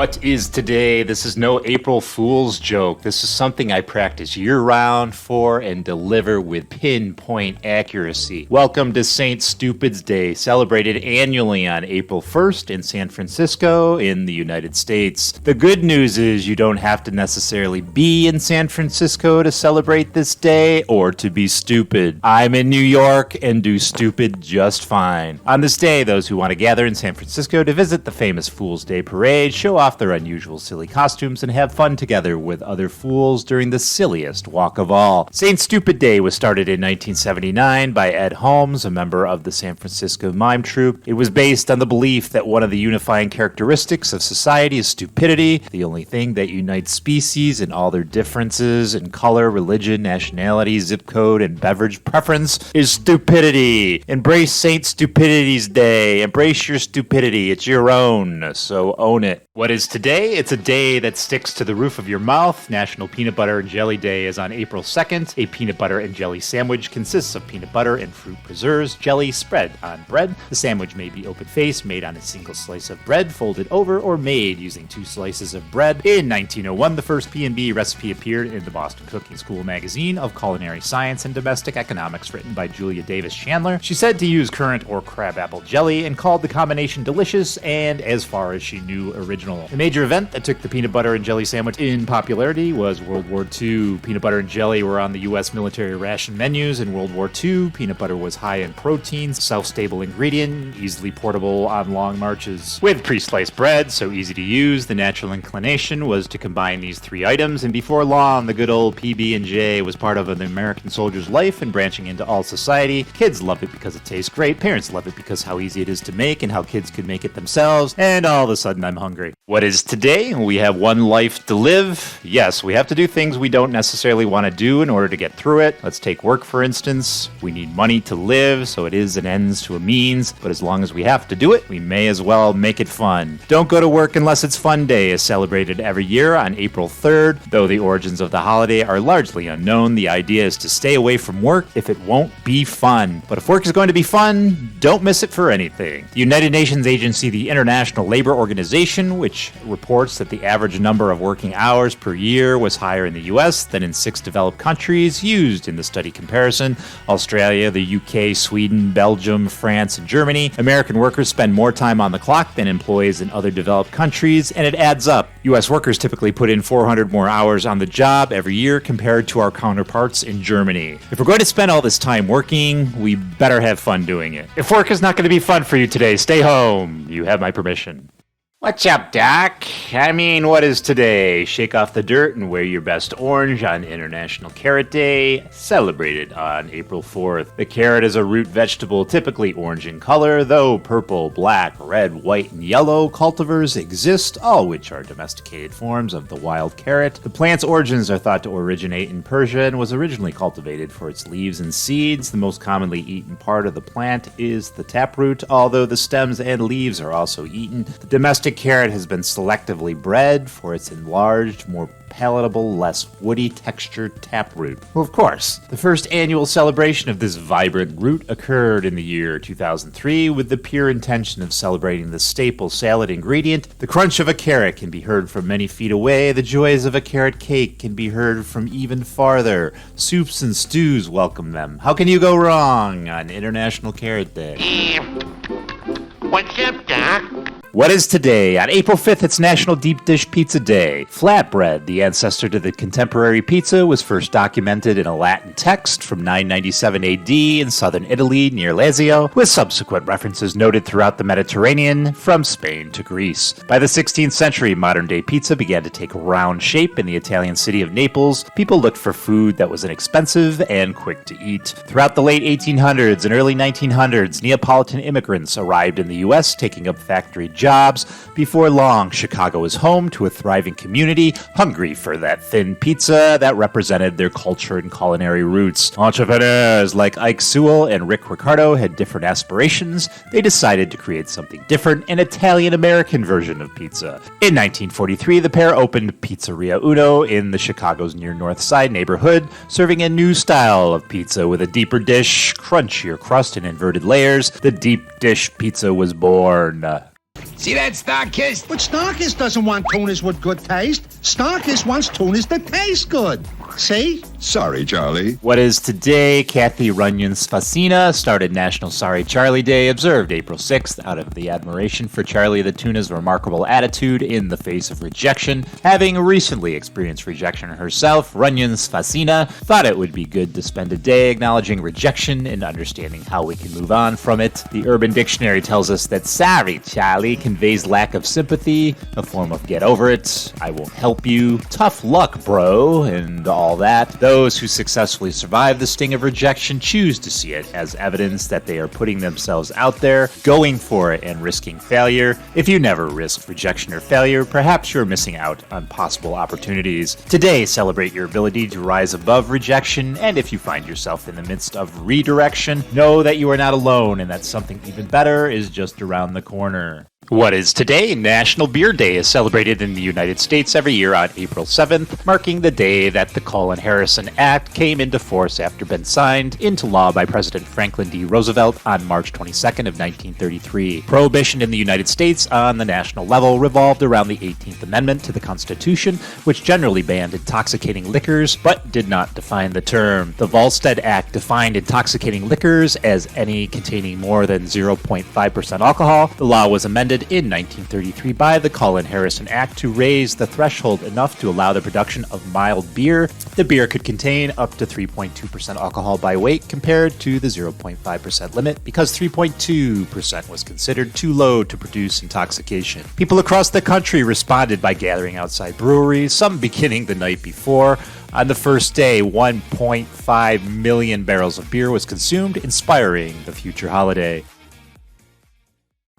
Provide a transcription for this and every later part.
What is today? This is no April Fool's joke. This is something I practice year-round for and deliver with pinpoint accuracy. Welcome to St. Stupid's Day, celebrated annually on April 1st in San Francisco in the United States. The good news is you don't have to necessarily be in San Francisco to celebrate this day or to be stupid. I'm in New York and do stupid just fine. On this day, those who want to gather in San Francisco to visit the famous Fool's Day Parade show off their unusual silly costumes and have fun together with other fools during the silliest walk of all. St. Stupid Day was started in 1979 by Ed Holmes, a member of the San Francisco mime troupe. It was based on the belief that one of the unifying characteristics of society is stupidity, the only thing that unites species in all their differences in color, religion, nationality, zip code, and beverage preference is stupidity. Embrace St. Stupidity's Day. Embrace your stupidity. It's your own, so own it. What is today? It's a day that sticks to the roof of your mouth. National Peanut Butter and Jelly Day is on April 2nd. A peanut butter and jelly sandwich consists of peanut butter and fruit preserves, jelly spread on bread. The sandwich may be open-faced, made on a single slice of bread, folded over, or made using 2 slices of bread. In 1901, the first P&B recipe appeared in the Boston Cooking School magazine of culinary science and domestic economics, written by Julia Davis Chandler. She said to use currant or crabapple jelly and called the combination delicious and, as far as she knew, original. A major event that took the peanut butter and jelly sandwich in popularity was World War II. Peanut butter and jelly were on the U.S. military ration menus in World War II. Peanut butter was high in proteins, self-stable ingredient, easily portable on long marches. With pre-sliced bread, so easy to use, the natural inclination was to combine these 3 items, and before long, the good old PB&J was part of an American soldier's life and branching into all society. Kids love it because it tastes great, parents love it because how easy it is to make and how kids could make it themselves, and all of a sudden I'm hungry. What is today? We have one life to live. Yes, we have to do things we don't necessarily want to do in order to get through it. Let's take work, for instance. We need money to live, so it is an ends to a means, but as long as we have to do it, we may as well make it fun. Don't go to work unless it's Fun Day is celebrated every year on April 3rd. Though the origins of the holiday are largely unknown, the idea is to stay away from work if it won't be fun. But if work is going to be fun, don't miss it for anything. The United Nations agency, the International Labor Organization, which reports that the average number of working hours per year was higher in the U.S. than in 6 developed countries used in the study comparison: Australia, the UK, Sweden, Belgium, France, and Germany. American workers spend more time on the clock than employees in other developed countries, and it adds up. U.S. workers typically put in 400 more hours on the job every year compared to our counterparts in Germany. If we're going to spend all this time working, we better have fun doing it. If work is not going to be fun for you today, stay home. You have my permission. What's up, Doc? I mean, what is today? Shake off the dirt and wear your best orange on International Carrot Day, celebrated on April 4th. The carrot is a root vegetable typically orange in color, though purple, black, red, white, and yellow cultivars exist, all which are domesticated forms of the wild carrot. The plant's origins are thought to originate in Persia and was originally cultivated for its leaves and seeds. The most commonly eaten part of the plant is the taproot, although the stems and leaves are also eaten. The domestic carrot has been selectively bred for its enlarged, more palatable, less woody textured taproot. Well, of course, the first annual celebration of this vibrant root occurred in the year 2003 with the pure intention of celebrating the staple salad ingredient. The crunch of a carrot can be heard from many feet away. The joys of a carrot cake can be heard from even farther. Soups and stews welcome them. How can you go wrong on International Carrot Day? What's up, Doc? What is today? On April 5th, it's National Deep Dish Pizza Day. Flatbread, the ancestor to the contemporary pizza, was first documented in a Latin text from 997 AD in southern Italy near Lazio, with subsequent references noted throughout the Mediterranean from Spain to Greece. By the 16th century, modern-day pizza began to take round shape in the Italian city of Naples. People looked for food that was inexpensive and quick to eat. Throughout the late 1800s and early 1900s, Neapolitan immigrants arrived in the U.S., taking up factory jobs. Before long, Chicago was home to a thriving community hungry for that thin pizza that represented their culture and culinary roots. Entrepreneurs like Ike Sewell and Rick Ricardo had different aspirations. They decided to create something different, an Italian-American version of pizza. In 1943, the pair opened Pizzeria Uno in the Chicago's near North Side neighborhood, serving a new style of pizza with a deeper dish, crunchier crust, and inverted layers. The deep dish pizza was born. See that, Starkist? But Starkist doesn't want tunas with good taste. Starkist wants tunas that taste good. See? Sorry, Charlie. What is today? Kathy Runyon Sfacina started National Sorry Charlie Day, observed April 6th out of the admiration for Charlie the Tuna's remarkable attitude in the face of rejection. Having recently experienced rejection herself, Runyon Sfacina thought it would be good to spend a day acknowledging rejection and understanding how we can move on from it. The Urban Dictionary tells us that sorry, Charlie, conveys lack of sympathy, a form of get over it, I won't help you, tough luck, bro, and all that. Those who successfully survive the sting of rejection choose to see it as evidence that they are putting themselves out there, going for it, and risking failure. If you never risk rejection or failure, perhaps you're missing out on possible opportunities. Today, celebrate your ability to rise above rejection, and if you find yourself in the midst of redirection, know that you are not alone and that something even better is just around the corner. What is today? National Beer Day is celebrated in the United States every year on April 7th, marking the day that the Collin-Harrison Act came into force after being signed into law by President Franklin D. Roosevelt on March 22nd of 1933. Prohibition in the United States on the national level revolved around the 18th Amendment to the Constitution, which generally banned intoxicating liquors, but did not define the term. The Volstead Act defined intoxicating liquors as any containing more than 0.5% alcohol. The law was amended in 1933 by the Collin-Harrison Act to raise the threshold enough to allow the production of mild beer. The beer could contain up to 3.2% alcohol by weight compared to the 0.5% limit because 3.2% was considered too low to produce intoxication. People across the country responded by gathering outside breweries, some beginning the night before. On the first day, 1.5 million barrels of beer was consumed, inspiring the future holiday.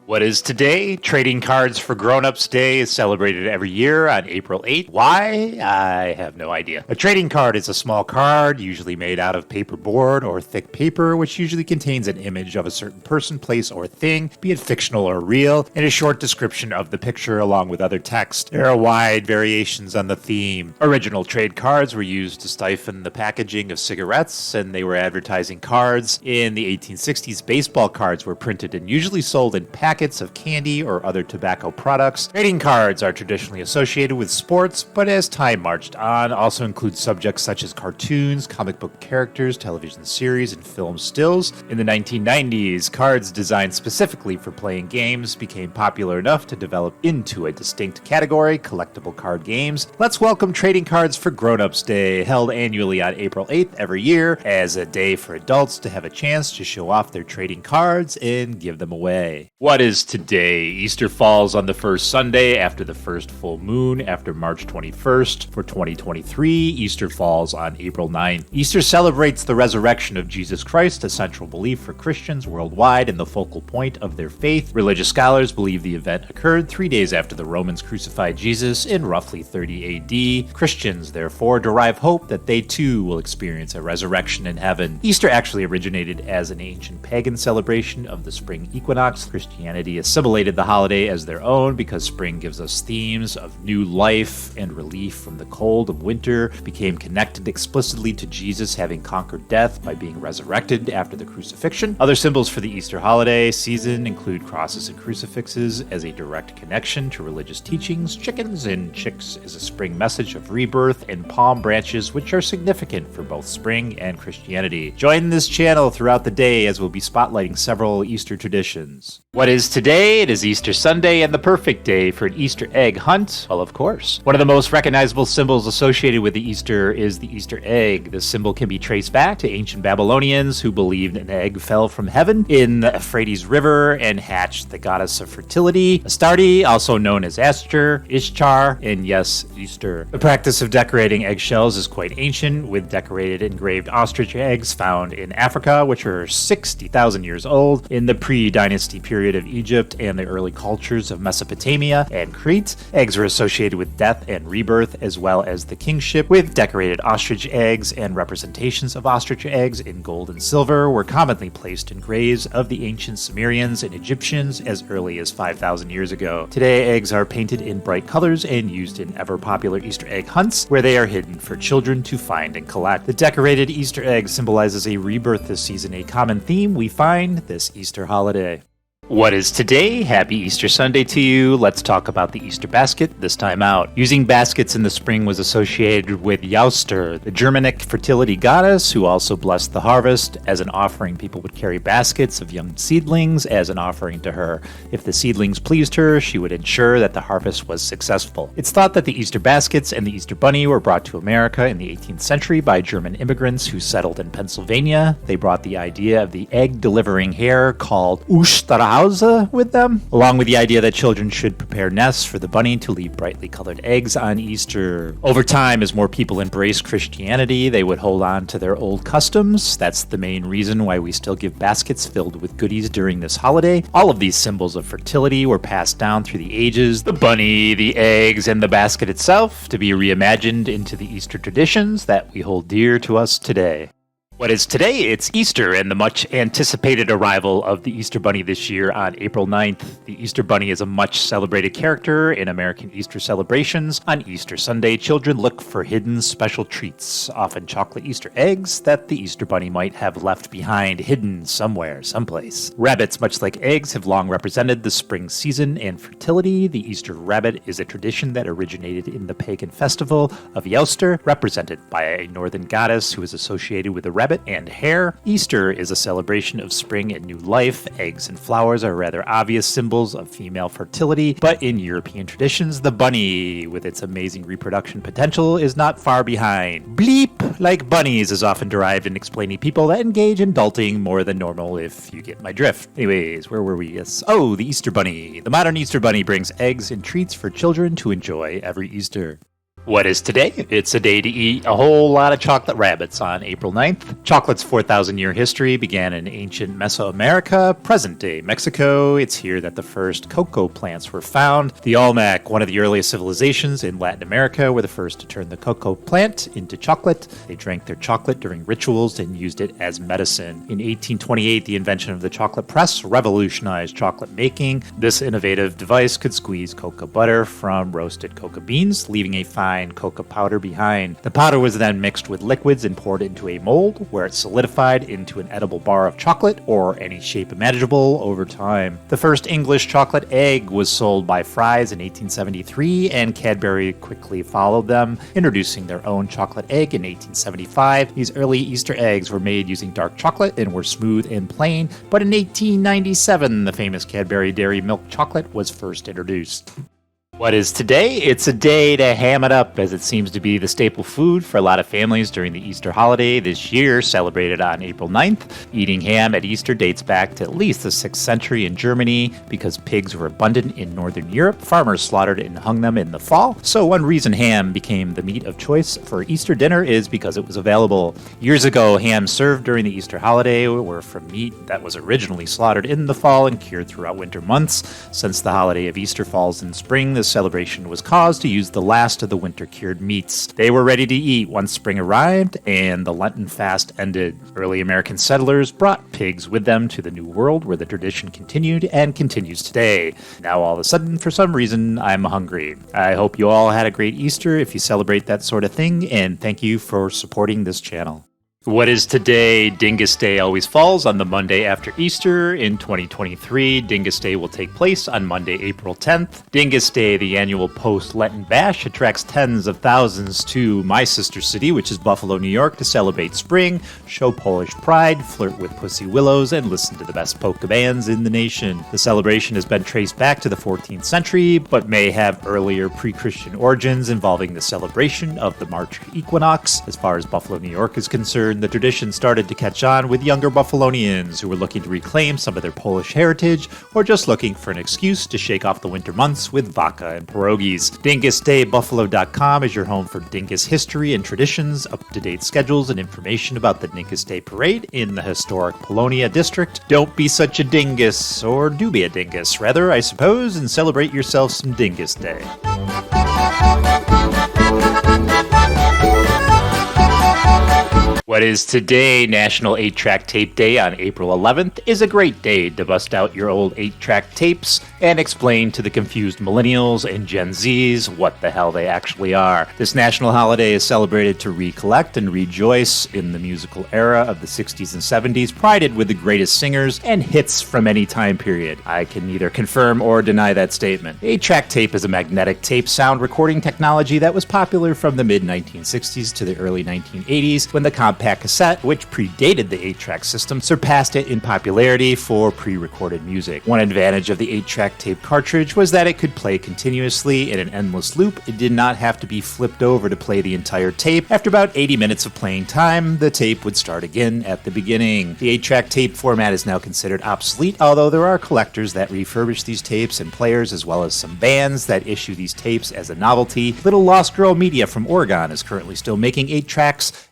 What is today? Trading Cards for Grown-Ups Day is celebrated every year on April 8th. Why? I have no idea. A trading card is a small card, usually made out of paperboard or thick paper, which usually contains an image of a certain person, place, or thing, be it fictional or real, and a short description of the picture along with other text. There are wide variations on the theme. Original trade cards were used to stifle the packaging of cigarettes, and they were advertising cards. In the 1860s, baseball cards were printed and usually sold in packets of candy or other tobacco products. Trading cards are traditionally associated with sports, but as time marched on, also include subjects such as cartoons, comic book characters, television series, and film stills. In the 1990s, cards designed specifically for playing games became popular enough to develop into a distinct category, collectible card games. Let's welcome Trading Cards for Grown-Ups Day, held annually on April 8th every year as a day for adults to have a chance to show off their trading cards and give them away. What is today? Easter falls on the first Sunday after the first full moon after March 21st. For 2023, Easter falls on April 9th. Easter celebrates the resurrection of Jesus Christ, a central belief for Christians worldwide and the focal point of their faith. Religious scholars believe the event occurred 3 days after the Romans crucified Jesus in roughly 30 AD. Christians, therefore, derive hope that they too will experience a resurrection in heaven. Easter actually originated as an ancient pagan celebration of the spring equinox. Christianity assimilated the holiday as their own because spring gives us themes of new life and relief from the cold of winter, became connected explicitly to Jesus having conquered death by being resurrected after the crucifixion. Other symbols for the Easter holiday season include crosses and crucifixes as a direct connection to religious teachings, chickens and chicks as a spring message of rebirth, and palm branches, which are significant for both spring and Christianity. Join this channel throughout the day as we'll be spotlighting several Easter traditions. What is today? It is Easter Sunday and the perfect day for an Easter egg hunt. Well, of course. One of the most recognizable symbols associated with the Easter is the Easter egg. This symbol can be traced back to ancient Babylonians who believed an egg fell from heaven in the Euphrates River and hatched the goddess of fertility, Astarte, also known as Astur, Ishtar, and yes, Easter. The practice of decorating eggshells is quite ancient, with decorated engraved ostrich eggs found in Africa, which are 60,000 years old. In the pre-dynasty period of Egypt and the early cultures of Mesopotamia and Crete, eggs were associated with death and rebirth as well as the kingship, with decorated ostrich eggs and representations of ostrich eggs in gold and silver were commonly placed in graves of the ancient Sumerians and Egyptians as early as 5,000 years ago. Today, eggs are painted in bright colors and used in ever-popular Easter egg hunts, where they are hidden for children to find and collect. The decorated Easter egg symbolizes a rebirth this season, a common theme we find this Easter holiday. What is today? Happy Easter Sunday to you. Let's talk about the Easter basket this time out. Using baskets in the spring was associated with Yauster, the Germanic fertility goddess who also blessed the harvest. As an offering, people would carry baskets of young seedlings as an offering to her. If the seedlings pleased her, she would ensure that the harvest was successful. It's thought that the Easter baskets and the Easter bunny were brought to America in the 18th century by German immigrants who settled in Pennsylvania. They brought the idea of the egg-delivering hare called Osterhase with them, along with the idea that children should prepare nests for the bunny to leave brightly colored eggs on Easter. Over time, as more people embraced Christianity, they would hold on to their old customs. That's the main reason why we still give baskets filled with goodies during this holiday. All of these symbols of fertility were passed down through the ages, the bunny, the eggs, and the basket itself, to be reimagined into the Easter traditions that we hold dear to us today. What is today? It's Easter and the much anticipated arrival of the Easter Bunny this year on April 9th. The Easter Bunny is a much celebrated character in American Easter celebrations. On Easter Sunday, children look for hidden special treats, often chocolate Easter eggs that the Easter Bunny might have left behind hidden somewhere, someplace. Rabbits, much like eggs, have long represented the spring season and fertility. The Easter rabbit is a tradition that originated in the pagan festival of Yauster, represented by a northern goddess who is associated with a rabbit and hare. Easter is a celebration of spring and new life. Eggs and flowers are rather obvious symbols of female fertility, but in European traditions, the bunny, with its amazing reproduction potential, is not far behind. Bleep, like bunnies, is often derived in explaining people that engage in adulting more than normal, if you get my drift. Anyways, where were we? Yes. Oh, the Easter Bunny. The modern Easter Bunny brings eggs and treats for children to enjoy every Easter. What is today? It's a day to eat a whole lot of chocolate rabbits on April 9th. Chocolate's 4,000-year history began in ancient Mesoamerica, present-day Mexico. It's here that the first cocoa plants were found. The Olmec, one of the earliest civilizations in Latin America, were the first to turn the cocoa plant into chocolate. They drank their chocolate during rituals and used it as medicine. In 1828, the invention of the chocolate press revolutionized chocolate making. This innovative device could squeeze cocoa butter from roasted cocoa beans, leaving a fine cocoa powder behind. The powder was then mixed with liquids and poured into a mold, where it solidified into an edible bar of chocolate or any shape imaginable over time. The first English chocolate egg was sold by Fry's in 1873, and Cadbury quickly followed them, introducing their own chocolate egg in 1875. These early Easter eggs were made using dark chocolate and were smooth and plain, but in 1897, the famous Cadbury Dairy Milk chocolate was first introduced. What is today? It's a day to ham it up, as it seems to be the staple food for a lot of families during the Easter holiday this year, celebrated on April 9th. Eating ham at Easter dates back to at least the 6th century in Germany. Because pigs were abundant in northern Europe, farmers slaughtered and hung them in the fall. So one reason ham became the meat of choice for Easter dinner is because it was available. Years ago, ham served during the Easter holiday were from meat that was originally slaughtered in the fall and cured throughout winter months. Since the holiday of Easter falls in spring, this celebration was caused to use the last of the winter-cured meats. They were ready to eat once spring arrived and the Lenten fast ended. Early American settlers brought pigs with them to the New World, where the tradition continued and continues today. Now all of a sudden, for some reason, I'm hungry. I hope you all had a great Easter if you celebrate that sort of thing, and thank you for supporting this channel. What is today? Dingus Day always falls on the Monday after Easter. In 2023, Dingus Day will take place on Monday, April 10th. Dingus Day, the annual post-Lenten bash, attracts tens of thousands to my sister city, which is Buffalo, New York, to celebrate spring, show Polish pride, flirt with pussy willows, and listen to the best polka bands in the nation. The celebration has been traced back to the 14th century, but may have earlier pre-Christian origins involving the celebration of the March equinox. As far as Buffalo, New York is concerned, the tradition started to catch on with younger Buffalonians who were looking to reclaim some of their Polish heritage or just looking for an excuse to shake off the winter months with vodka and pierogies. DingusDayBuffalo.com is your home for Dingus history and traditions, up-to-date schedules, and information about the Dingus Day Parade in the historic Polonia district. Don't be such a dingus, or do be a dingus, rather, I suppose, and celebrate yourself some Dingus Day. What is today, National 8-Track Tape Day on April 11th, is a great day to bust out your old 8-track tapes and explain to the confused millennials and Gen Zs what the hell they actually are. This national holiday is celebrated to recollect and rejoice in the musical era of the 60s and 70s, prided with the greatest singers and hits from any time period. I can neither confirm or deny that statement. 8-track tape is a magnetic tape sound recording technology that was popular from the mid-1960s to the early 1980s, when the compact cassette, which predated the 8-track system, surpassed it in popularity for pre-recorded music. One advantage of the 8-track tape cartridge was that it could play continuously in an endless loop. It did not have to be flipped over to play the entire tape. After about 80 minutes of playing time, the tape would start again at the beginning. The 8-track tape format is now considered obsolete, although there are collectors that refurbish these tapes and players, as well as some bands that issue these tapes as a novelty. Little Lost Girl Media from Oregon is currently still making 8-tracks.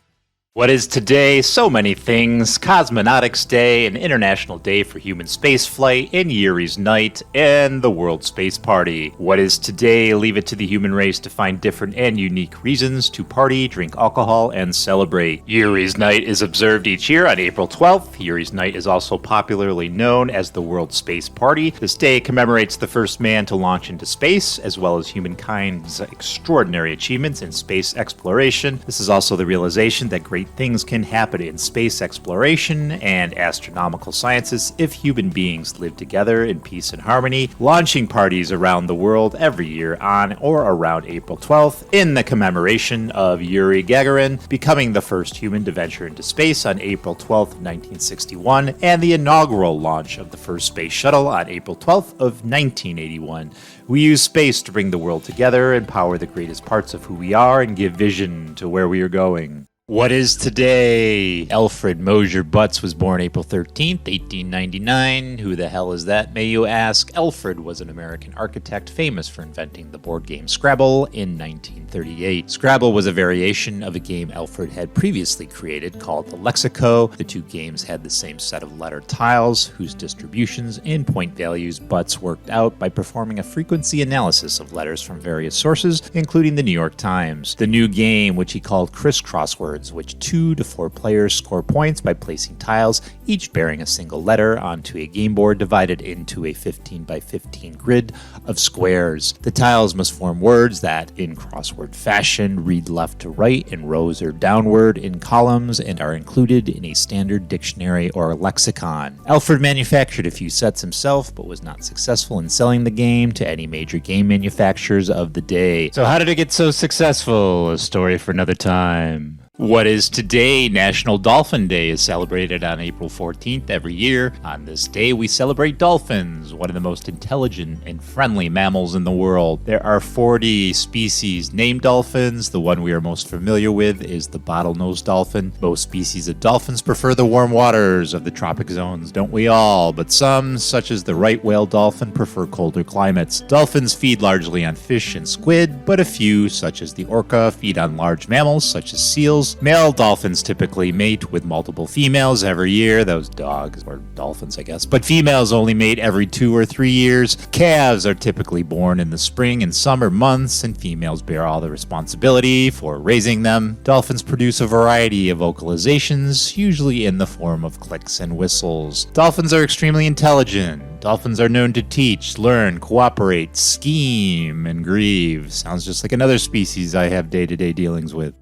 What is today? So many things. Cosmonautics Day, an international day for human spaceflight, and Yuri's Night, and the World Space Party. What is today? Leave it to the human race to find different and unique reasons to party, drink alcohol, and celebrate. Yuri's Night is observed each year on April 12th. Yuri's Night is also popularly known as the World Space Party. This day commemorates the first man to launch into space, as well as humankind's extraordinary achievements in space exploration. This is also the realization that great things can happen in space exploration and astronomical sciences if human beings live together in peace and harmony, launching parties around the world every year on or around April 12th in the commemoration of Yuri Gagarin becoming the first human to venture into space on April 12th, 1961, and the inaugural launch of the first space shuttle on April 12th of 1981. We use space to bring the world together, empower the greatest parts of who we are, and give vision to where we are going. What is today? Alfred Mosier Butts was born April 13th, 1899. Who the hell is that, may you ask? Alfred was an American architect famous for inventing the board game Scrabble in 1938. Scrabble was a variation of a game Alfred had previously created called the Lexico. The two games had the same set of letter tiles, whose distributions and point values Butts worked out by performing a frequency analysis of letters from various sources, including the New York Times. The new game, which he called Crisscrosswords, which 2 to 4 players score points by placing tiles, each bearing a single letter, onto a game board divided into a 15 by 15 grid of squares. The tiles must form words that, in crossword fashion, read left to right in rows or downward in columns and are included in a standard dictionary or lexicon. Alfred manufactured a few sets himself, but was not successful in selling the game to any major game manufacturers of the day. So how did it get so successful? A story for another time. What is today? National Dolphin Day is celebrated on April 14th every year. On this day, we celebrate dolphins, one of the most intelligent and friendly mammals in the world. There are 40 species named dolphins. The one we are most familiar with is the bottlenose dolphin. Most species of dolphins prefer the warm waters of the tropic zones, don't we all? But some, such as the right whale dolphin, prefer colder climates. Dolphins feed largely on fish and squid, but a few, such as the orca, feed on large mammals such as seals. Male dolphins typically mate with multiple females every year, those dogs, or dolphins I guess, but females only mate every 2 or 3 years. Calves are typically born in the spring and summer months, and females bear all the responsibility for raising them. Dolphins produce a variety of vocalizations, usually in the form of clicks and whistles. Dolphins are extremely intelligent. Dolphins are known to teach, learn, cooperate, scheme, and grieve. Sounds just like another species I have day-to-day dealings with.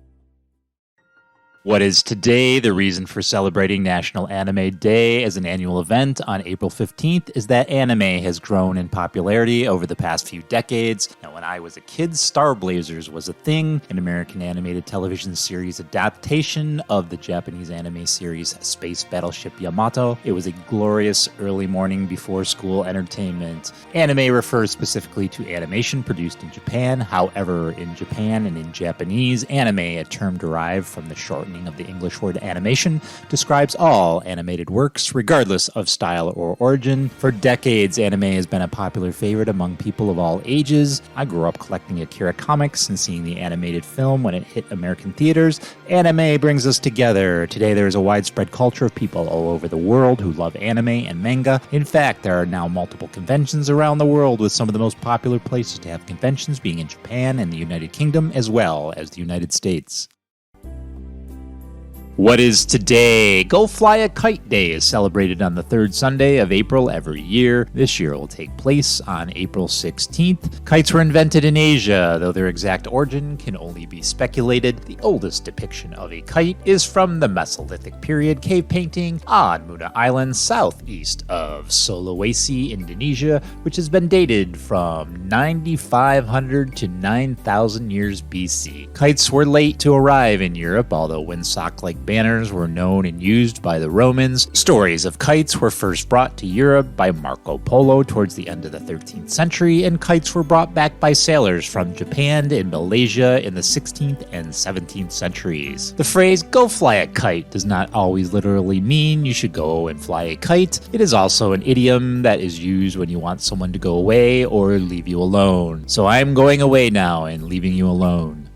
What is today? The reason for celebrating National Anime Day as an annual event on April 15th is that anime has grown in popularity over the past few decades. Now, when I was a kid, Star Blazers was a thing, an American animated television series adaptation of the Japanese anime series Space Battleship Yamato. It was a glorious early morning before school entertainment. Anime refers specifically to animation produced in Japan. However, in Japan and in Japanese, anime, a term derived from the shortening of the English word animation, describes all animated works, regardless of style or origin. For decades, anime has been a popular favorite among people of all ages. I grew up collecting Akira comics and seeing the animated film when it hit American theaters. Anime brings us together. Today, there is a widespread culture of people all over the world who love anime and manga. In fact, there are now multiple conventions around the world, with some of the most popular places to have conventions being in Japan and the United Kingdom, as well as the United States. What is today? Go Fly a Kite Day is celebrated on the third Sunday of April every year. This year it will take place on April 16th. Kites were invented in Asia, though their exact origin can only be speculated. The oldest depiction of a kite is from the Mesolithic period cave painting on Muna Island, southeast of Sulawesi, Indonesia, which has been dated from 9,500 to 9,000 years BC. Kites were late to arrive in Europe, although windsock-like banners were known and used by the Romans. Stories of kites were first brought to Europe by Marco Polo towards the end of the 13th century, and kites were brought back by sailors from Japan and Malaysia in the 16th and 17th centuries. The phrase "go fly a kite" does not always literally mean you should go and fly a kite. It is also an idiom that is used when you want someone to go away or leave you alone. So I'm going away now and leaving you alone.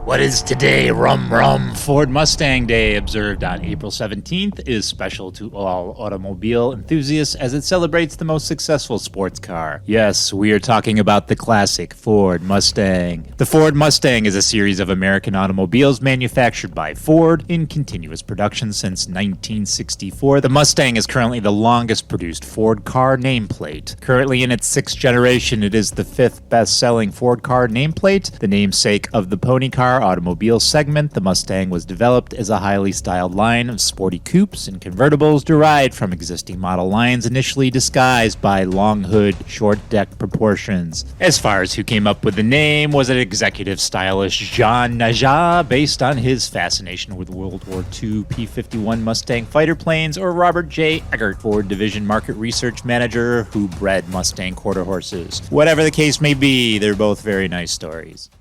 What is today? Rum rum. Ford Mustang Day, observed on April 17th, is special to all automobile enthusiasts as it celebrates the most successful sports car. Yes, we are talking about the classic Ford Mustang. The Ford Mustang is a series of American automobiles manufactured by Ford in continuous production since 1964. The Mustang is currently the longest produced Ford car nameplate. Currently in its sixth generation, it is the fifth best-selling Ford car nameplate. The namesake of the pony car automobile segment, the Mustang was developed as a highly styled line of sporty coupes and convertibles derived from existing model lines initially disguised by long hood, short deck proportions. As far as who came up with the name, was it executive stylist Jean Najat, based on his fascination with World War II P-51 Mustang fighter planes, or Robert J. Eggert, Ford Division Market Research Manager who bred Mustang quarter horses? Whatever the case may be, they're both very nice stories.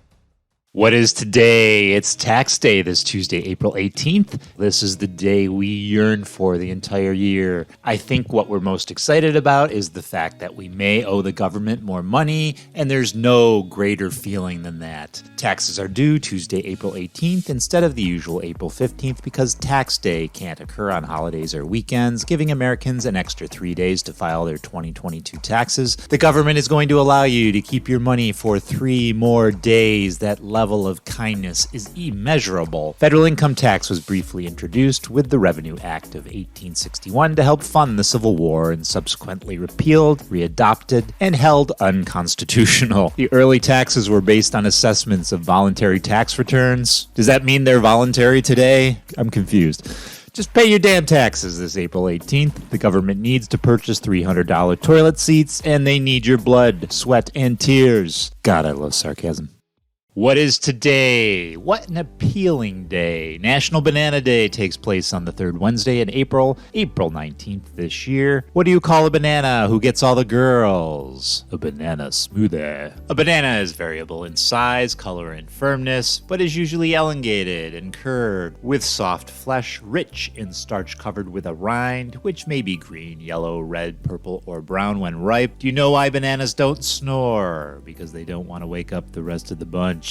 What is today? It's tax day this Tuesday, April 18th. This is the day we yearn for the entire year. I think what we're most excited about is the fact that we may owe the government more money, and there's no greater feeling than that. Taxes are due Tuesday, April 18th instead of the usual April 15th because tax day can't occur on holidays or weekends, giving Americans an extra 3 days to file their 2022 taxes. The government is going to allow you to keep your money for 3 more days. That level of kindness is immeasurable. Federal income tax was briefly introduced with the Revenue Act of 1861 to help fund the Civil War and subsequently repealed, readopted, and held unconstitutional. The early taxes were based on assessments of voluntary tax returns. Does that mean they're voluntary today? I'm confused. Just pay your damn taxes this April 18th. The government needs to purchase $300 toilet seats, and they need your blood, sweat, and tears. God, I love sarcasm. What is today? What an appealing day. National Banana Day takes place on the third Wednesday in April, April 19th this year. What do you call a banana? Who gets all the girls? A banana smoothie. A banana is variable in size, color, and firmness, but is usually elongated and curved, with soft flesh, rich in starch covered with a rind, which may be green, yellow, red, purple, or brown when ripe. Do you know why bananas don't snore? Because they don't want to wake up the rest of the bunch.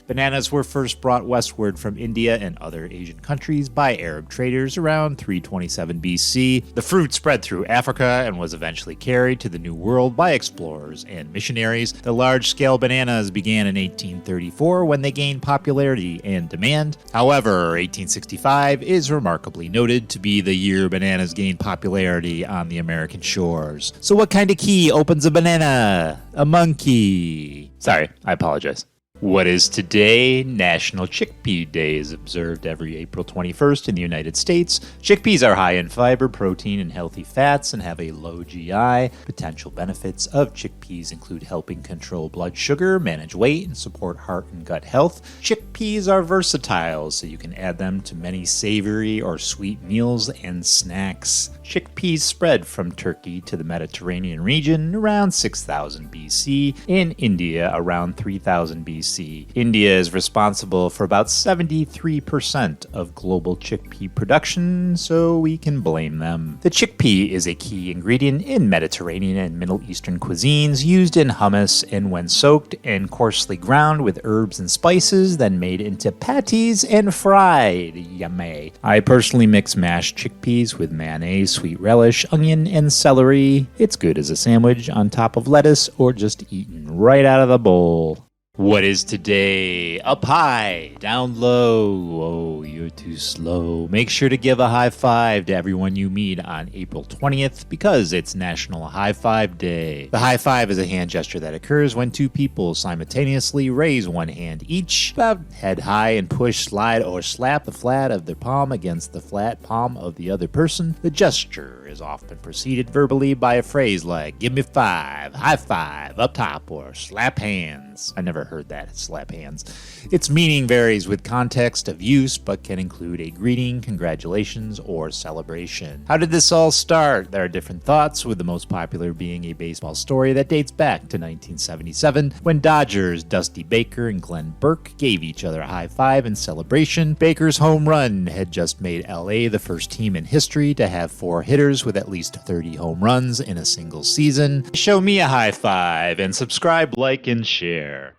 Bananas were first brought westward from India and other Asian countries by Arab traders around 327 BC. The fruit spread through Africa and was eventually carried to the New World by explorers and missionaries. The large-scale bananas began in 1834 when they gained popularity and demand. However, 1865 is remarkably noted to be the year bananas gained popularity on the American shores. So what kind of key opens a banana? A monkey. Sorry, I apologize. What is today? National Chickpea Day is observed every April 21st in the United States. Chickpeas are high in fiber, protein, and healthy fats and have a low GI. Potential benefits of chickpeas include helping control blood sugar, manage weight, and support heart and gut health. Chickpeas are versatile, so you can add them to many savory or sweet meals and snacks. Chickpeas spread from Turkey to the Mediterranean region around 6000 BC, in India around 3000 BC. India is responsible for about 73% of global chickpea production, so we can blame them. The chickpea is a key ingredient in Mediterranean and Middle Eastern cuisines, used in hummus and when soaked and coarsely ground with herbs and spices, then made into patties and fried. Yummy. I personally mix mashed chickpeas with mayonnaise, sweet relish, onion, and celery. It's good as a sandwich on top of lettuce or just eaten right out of the bowl. What is today? Up high, down low. Oh, you're too slow. Make sure to give a high five to everyone you meet on April 20th because it's National High Five Day. The high five is a hand gesture that occurs when two people simultaneously raise one hand each, about head high, and push, slide, or slap the flat of their palm against the flat palm of the other person. The gesture is often preceded verbally by a phrase like, give me five, high five, up top, or slap hands. I never heard that, slap hands. Its meaning varies with context of use, but can include a greeting, congratulations, or celebration. How did this all start? There are different thoughts, with the most popular being a baseball story that dates back to 1977, when Dodgers' Dusty Baker and Glenn Burke gave each other a high five in celebration. Baker's home run had just made LA the first team in history to have 4 hitters with at least 30 home runs in a single season. Show me a high five and subscribe, like, and share.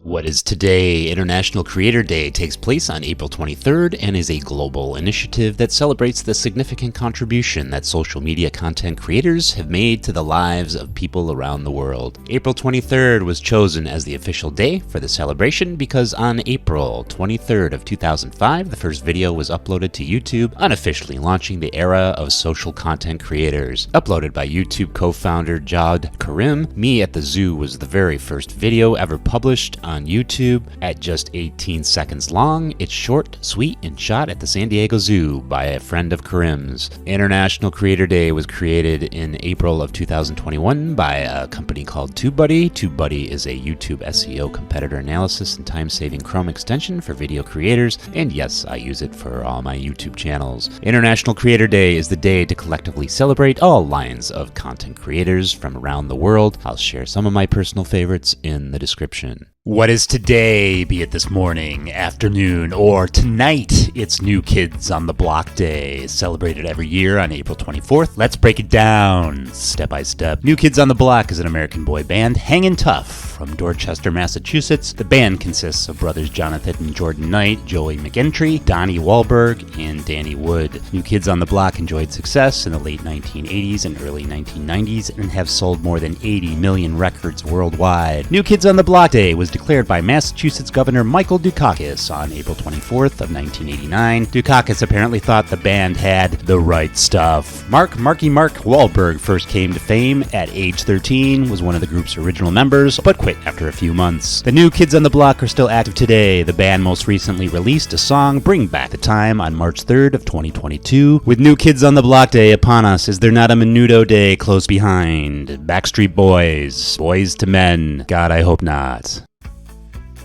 What is today? International Creator Day takes place on April 23rd and is a global initiative that celebrates the significant contribution that social media content creators have made to the lives of people around the world. April 23rd was chosen as the official day for the celebration because on April 23rd of 2005, the first video was uploaded to YouTube, unofficially launching the era of social content creators. Uploaded by YouTube co-founder Jawed Karim, Me at the Zoo was the very first video ever published on YouTube. At just 18 seconds long, it's short, sweet, and shot at the San Diego Zoo by a friend of Karim's. International Creator Day was created in April of 2021 by a company called TubeBuddy. TubeBuddy is a YouTube SEO competitor analysis and time-saving Chrome extension for video creators, and yes, I use it for all my YouTube channels. International Creator Day is the day to collectively celebrate all lines of content creators from around the world. I'll share some of my personal favorites in the description. What is today, be it this morning, afternoon, or tonight? It's New Kids on the Block Day, celebrated every year on April 24th. Let's break it down, step by step. New Kids on the Block is an American boy band, hangin' tough, from Dorchester, Massachusetts. The band consists of brothers Jonathan and Jordan Knight, Joey McGentry, Donnie Wahlberg, and Danny Wood. New Kids on the Block enjoyed success in the late 1980s and early 1990s and have sold more than 80 million records worldwide. New Kids on the Block Day was declared by Massachusetts Governor Michael Dukakis on April 24th of 1989. Dukakis apparently thought the band had the right stuff. Marky Mark Wahlberg first came to fame at age 13, was one of the group's original members, but quit after a few months. The New Kids on the Block are still active today. The band most recently released a song, Bring Back the Time, on March 3rd of 2022. With New Kids on the Block Day upon us, is there not a Menudo Day close behind? Backstreet Boys, Boys to Men. God, I hope not.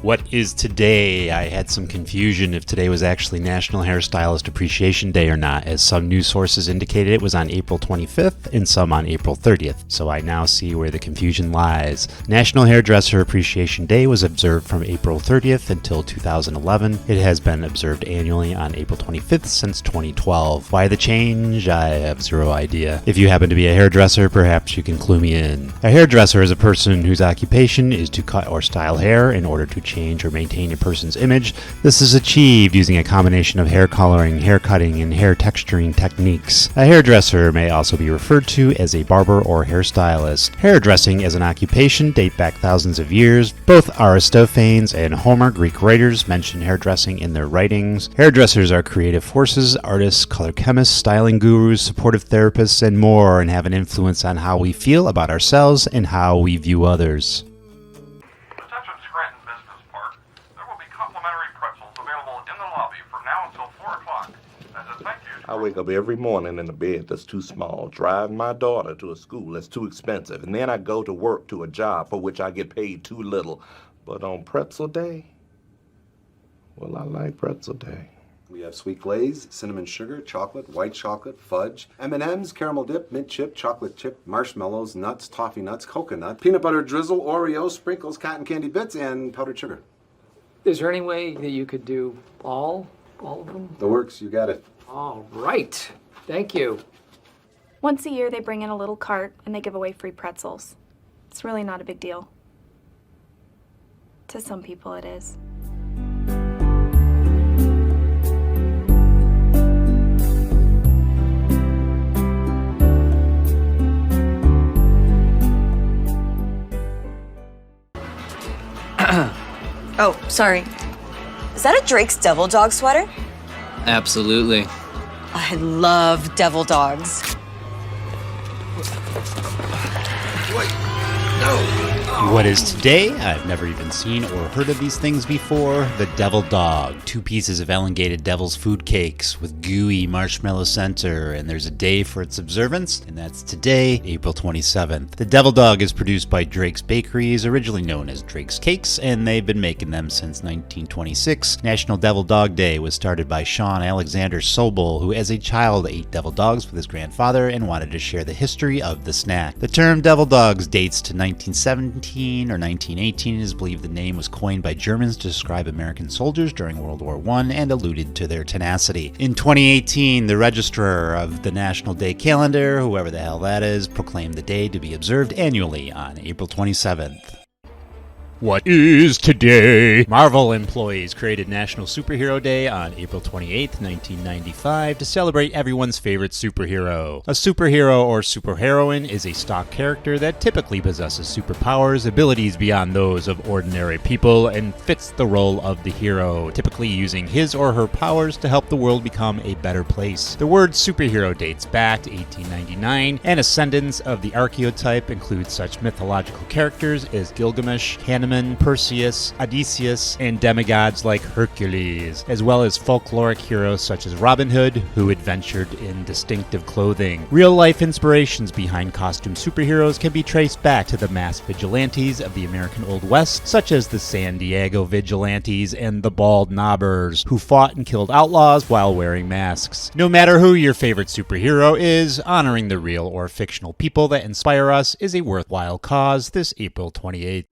What is today? I had some confusion if today was actually National Hairstylist Appreciation Day or not, as some news sources indicated it was on April 25th and some on April 30th, so I now see where the confusion lies. National Hairdresser Appreciation Day was observed from April 30th until 2011. It has been observed annually on April 25th since 2012. Why the change? I have zero idea. If you happen to be a hairdresser, perhaps you can clue me in. A hairdresser is a person whose occupation is to cut or style hair in order to change or maintain a person's image. This is achieved using a combination of hair coloring, hair cutting, and hair texturing techniques. A hairdresser may also be referred to as a barber or hairstylist. Hairdressing as an occupation date back thousands of years. Both Aristophanes and Homer, Greek writers, mention hairdressing in their writings. Hairdressers are creative forces, artists, color chemists, styling gurus, supportive therapists, and more, and have an influence on how we feel about ourselves and how we view others. Attention Scranton Business Park. I wake up every morning in a bed that's too small, drive my daughter to a school that's too expensive, and then I go to work to a job for which I get paid too little. But on pretzel day, well, I like pretzel day. We have sweet glaze, cinnamon sugar, chocolate, white chocolate, fudge, M&M's, caramel dip, mint chip, chocolate chip, marshmallows, nuts, toffee nuts, coconut, peanut butter drizzle, Oreos, sprinkles, cotton candy bits, and powdered sugar. Is there any way that you could do all of them? The works, you got it. All right. Thank you. Once a year, they bring in a little cart and they give away free pretzels. It's really not a big deal. To some people, it is. Oh, sorry. Is that a Drake's Devil Dog sweater? Absolutely. I love devil dogs. What is today? I've never even seen or heard of these things before. The Devil Dog. 2 pieces of elongated devil's food cakes with gooey marshmallow center, and there's a day for its observance, and that's today, April 27th. The Devil Dog is produced by Drake's Bakeries, originally known as Drake's Cakes, and they've been making them since 1926. National Devil Dog Day was started by Sean Alexander Sobel, who as a child ate devil dogs with his grandfather and wanted to share the history of the snack. The term devil dogs dates to 1917 or 1918. It is believed the name was coined by Germans to describe American soldiers during World War I and alluded to their tenacity. In 2018, the registrar of the National Day calendar, whoever the hell that is, proclaimed the day to be observed annually on April 27th. What is today? Marvel employees created National Superhero Day on April 28, 1995 to celebrate everyone's favorite superhero. A superhero or superheroine is a stock character that typically possesses superpowers, abilities beyond those of ordinary people, and fits the role of the hero, typically using his or her powers to help the world become a better place. The word superhero dates back to 1899, and ascendants of the archetype include such mythological characters as Gilgamesh, Hanuman, Perseus, Odysseus, and demigods like Hercules, as well as folkloric heroes such as Robin Hood, who adventured in distinctive clothing. Real-life inspirations behind costume superheroes can be traced back to the masked vigilantes of the American Old West, such as the San Diego Vigilantes and the Bald Knobbers, who fought and killed outlaws while wearing masks. No matter who your favorite superhero is, honoring the real or fictional people that inspire us is a worthwhile cause this April 28th.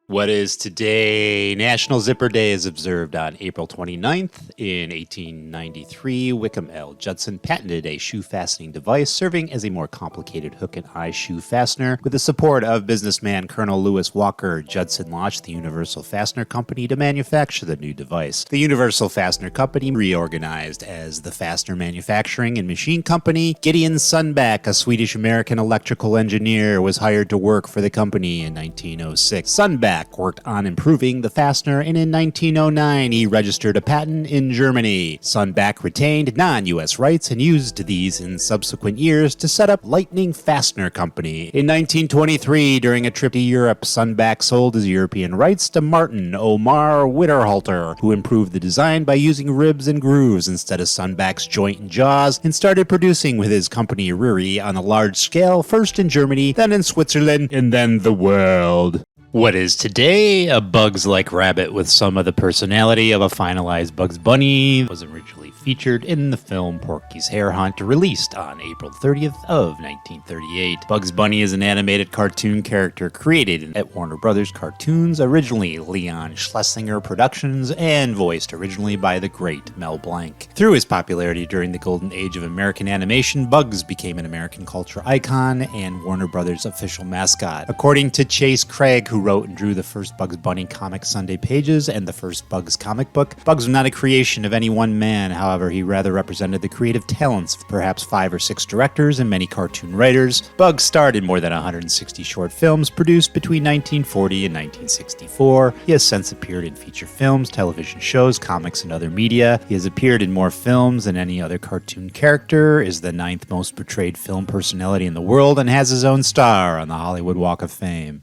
What is today? National Zipper Day is observed on April 29th. In 1893, Wickham L. Judson patented a shoe fastening device serving as a more complicated hook and eye shoe fastener. With the support of businessman Colonel Lewis Walker, Judson launched the Universal Fastener Company to manufacture the new device. The Universal Fastener Company reorganized as the Fastener Manufacturing and Machine Company. Gideon Sundback, a Swedish-American electrical engineer, was hired to work for the company in 1906. Sundback worked on improving the fastener, and in 1909 he registered a patent in Germany. Sundback retained non-US rights and used these in subsequent years to set up Lightning Fastener Company. In 1923, during a trip to Europe, Sundback sold his European rights to Martin Omar Witterhalter, who improved the design by using ribs and grooves instead of Sundback's joint and jaws, and started producing with his company Riri on a large scale, first in Germany, then in Switzerland, and then the world. What is today? A Bugs-like rabbit with some of the personality of a finalized Bugs Bunny was originally featured in the film Porky's Hare Hunt, released on April 30th of 1938. Bugs Bunny is an animated cartoon character created at Warner Brothers Cartoons, originally Leon Schlesinger Productions, and voiced originally by the great Mel Blanc. Through his popularity during the golden age of American animation, Bugs became an American culture icon and Warner Brothers' official mascot. According to Chase Craig, who wrote and drew the first Bugs Bunny comic Sunday pages and the first Bugs comic book, Bugs was not a creation of any one man. However, he rather represented the creative talents of perhaps 5 or 6 directors and many cartoon writers. Bugs starred in more than 160 short films produced between 1940 and 1964. He has since appeared in feature films, television shows, comics, and other media. He has appeared in more films than any other cartoon character, is the 9th most portrayed film personality in the world, and has his own star on the Hollywood Walk of Fame.